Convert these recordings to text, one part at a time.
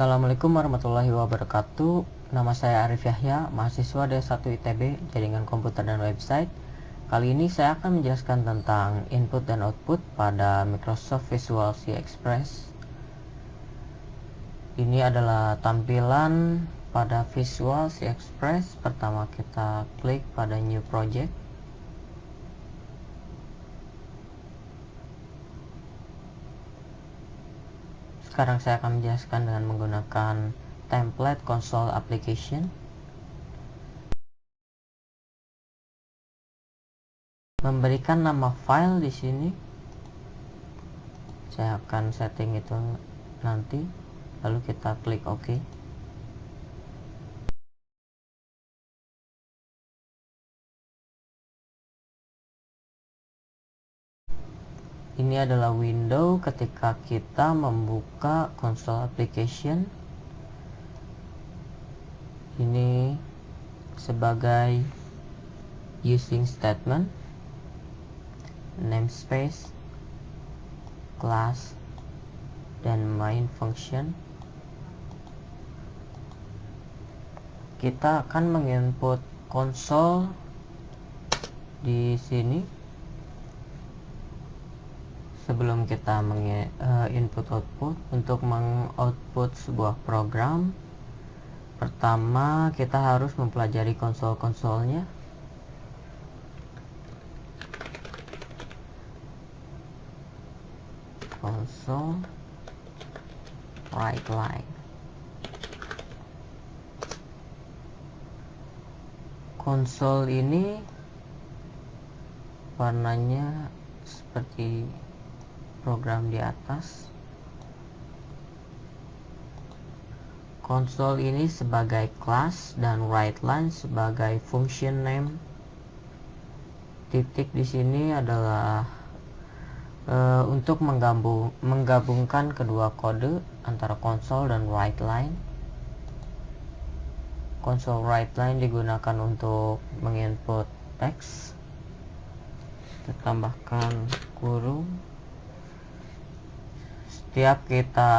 Assalamualaikum warahmatullahi wabarakatuh. Nama saya Arif Yahya, mahasiswa D1 ITB, Jaringan Komputer dan Website. Kali ini saya akan menjelaskan tentang input dan output pada Microsoft Visual C Express. Ini adalah tampilan pada Visual C Express. Pertama kita klik pada New Project. Sekarang saya akan menjelaskan dengan menggunakan template console application. Memberikan nama file di sini. Saya akan setting itu nanti. Lalu kita klik OK. Ini adalah window ketika kita membuka console application. Ini sebagai using statement, namespace, class, dan main function. Kita akan menginput konsol di sini. Sebelum kita input output, untuk mengoutput sebuah program, pertama kita harus mempelajari konsol-konsolnya. Console write line. Konsol ini warnanya seperti program di atas. Konsol ini sebagai class dan write line sebagai function name. Titik di sini adalah untuk menggabungkan kedua kode antara konsol dan write line. Console write line digunakan untuk menginput teks. Kita tambahkan kurung. Setiap kita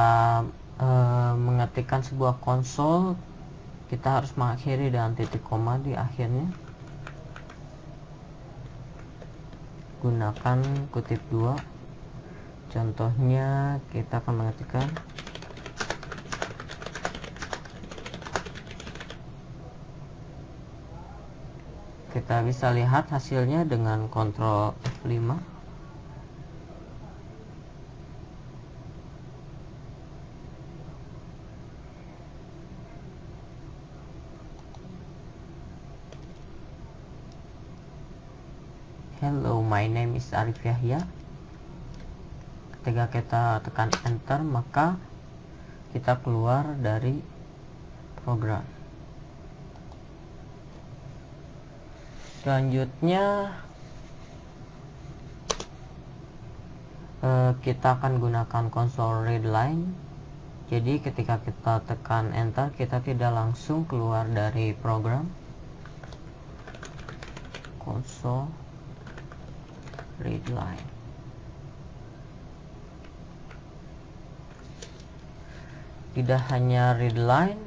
mengetikkan sebuah konsol, kita harus mengakhiri dengan titik koma di akhirnya. Gunakan kutip dua. Contohnya kita akan mengetikkan kita bisa lihat hasilnya dengan Ctrl F5. Hello, my name is Arif Yahya. Ketika kita tekan enter, maka kita keluar dari program. Selanjutnya kita akan gunakan console read line. Jadi ketika kita tekan enter, kita tidak langsung keluar dari program. Console read line. Tidak hanya read line,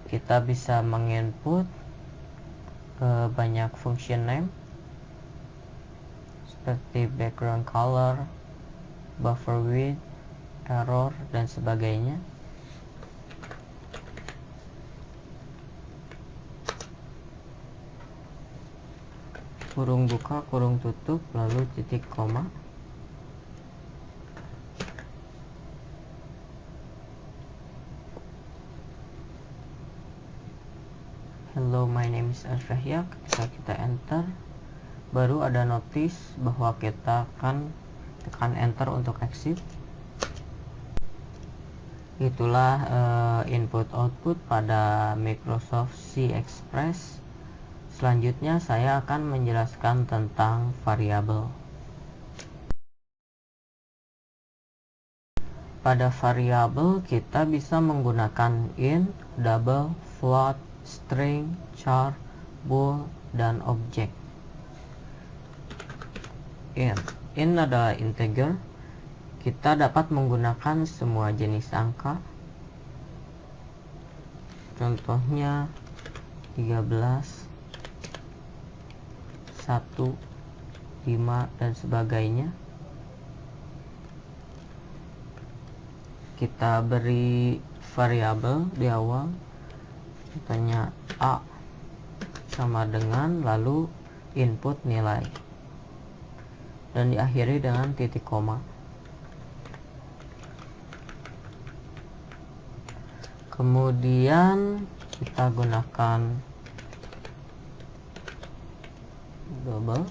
kita bisa menginput banyak function name seperti background color, buffer width, error, dan sebagainya. Kurung buka, kurung tutup, lalu titik koma. Hello, my name is Arif Yahya. Ketika kita enter, baru ada notice bahwa kita akan tekan enter untuk exit. Itulah input output pada Microsoft C Express. Selanjutnya saya akan menjelaskan tentang variabel. Pada variabel kita bisa menggunakan int, double, float, string, char, bool, dan object. Int adalah integer. Kita dapat menggunakan semua jenis angka. contohnya 13, 1, 5 dan sebagainya. Kita beri variabel di awal, contohnya A sama dengan, lalu input nilai, dan diakhiri dengan titik koma. Kemudian kita gunakan double.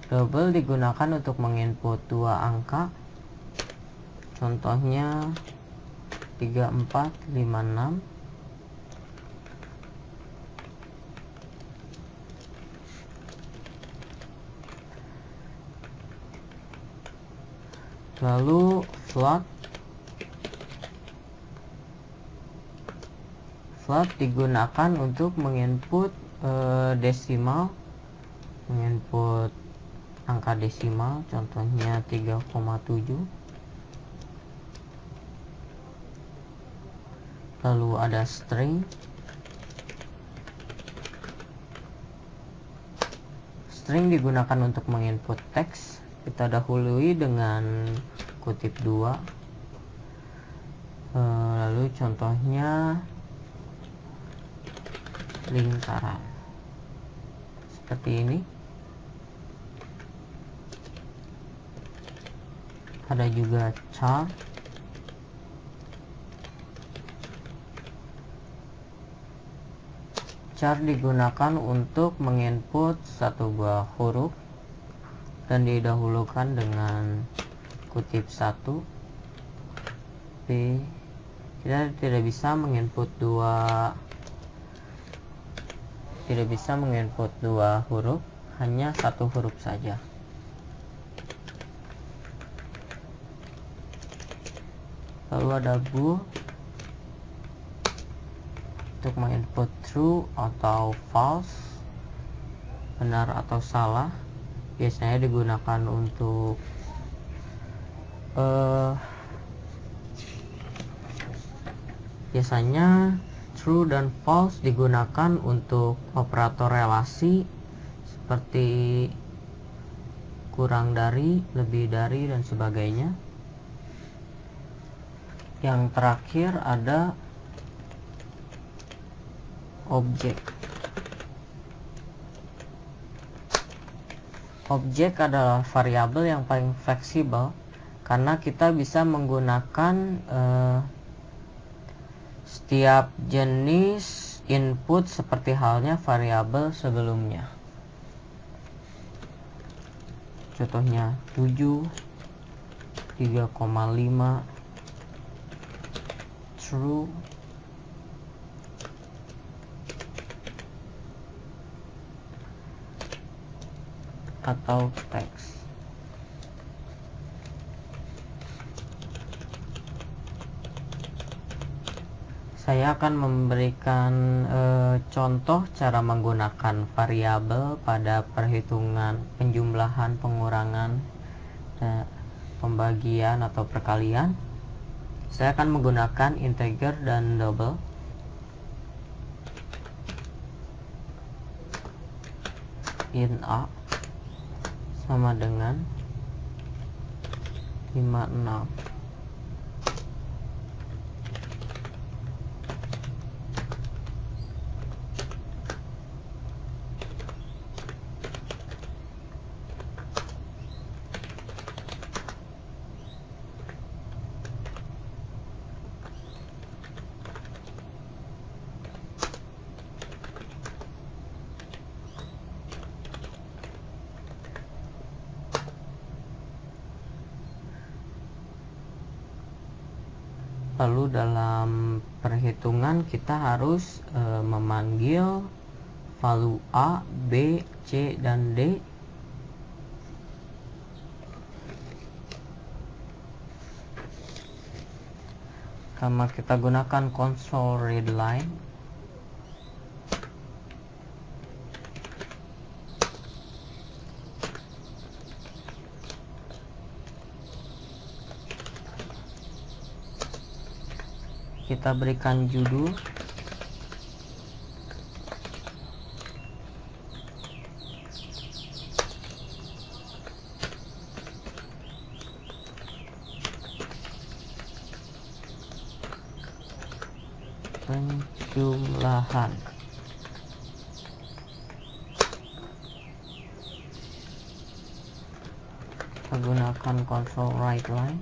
Double digunakan untuk menginput dua angka, contohnya 3456. Lalu float digunakan untuk menginput desimal, menginput angka desimal, contohnya 3,7. Lalu ada string. String digunakan untuk menginput teks. Kita dahului dengan kutip 2. Lalu contohnya lingkaran seperti ini. Ada juga char. Char digunakan untuk menginput satu buah huruf dan didahulukan dengan kutip 1. P. Kita tidak bisa menginput dua huruf, hanya satu huruf saja. Lalu ada bool untuk menginput true atau false, benar atau salah. Biasanya digunakan untuk biasanya true dan false digunakan untuk operator relasi seperti kurang dari, lebih dari, dan sebagainya. Yang terakhir ada objek. Objek adalah variabel yang paling fleksibel karena kita bisa menggunakan setiap jenis input seperti halnya variabel sebelumnya. Contohnya 7, 3,5, true, atau teks. Saya akan memberikan contoh cara menggunakan variabel pada perhitungan penjumlahan, pengurangan, pembagian atau perkalian. Saya akan menggunakan integer dan double. Int A sama dengan 56. Lalu dalam perhitungan kita harus memanggil value A, B, C, dan D. Karena kita gunakan console readline. kita berikan judul penjumlahan. Kita gunakan console write line.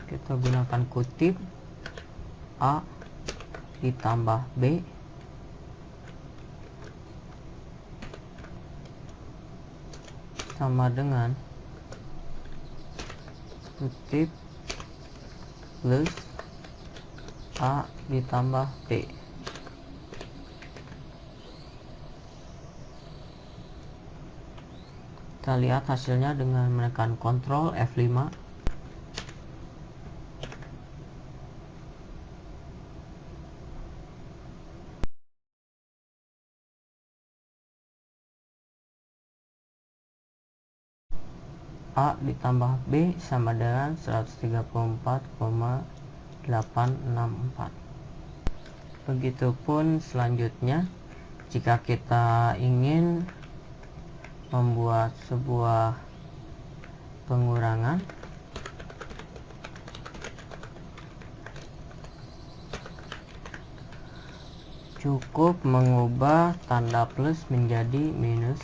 Kita gunakan kutip A ditambah B sama dengan kutip plus A ditambah B. Kita lihat hasilnya dengan menekan Ctrl F5. A ditambah B sama dengan 134,864. Begitupun selanjutnya, jika kita ingin membuat sebuah pengurangan, cukup mengubah tanda plus menjadi minus.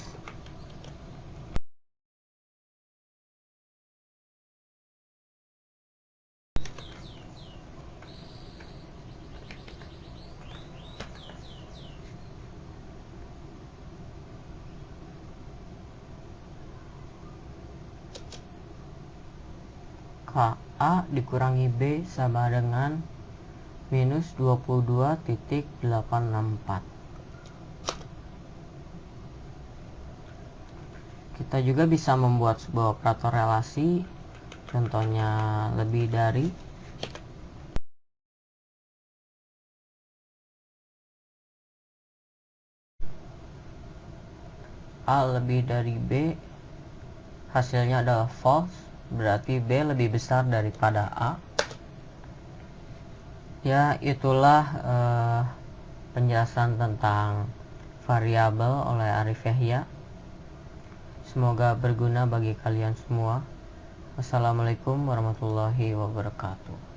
A dikurangi B sama dengan minus 22.864. Kita juga bisa membuat sebuah operator relasi, contohnya lebih dari. A lebih dari B, hasilnya adalah false, berarti B lebih besar daripada A. Ya, itulah penjelasan tentang variabel oleh Arif Yahya. Semoga berguna bagi kalian semua. Wassalamualaikum warahmatullahi wabarakatuh.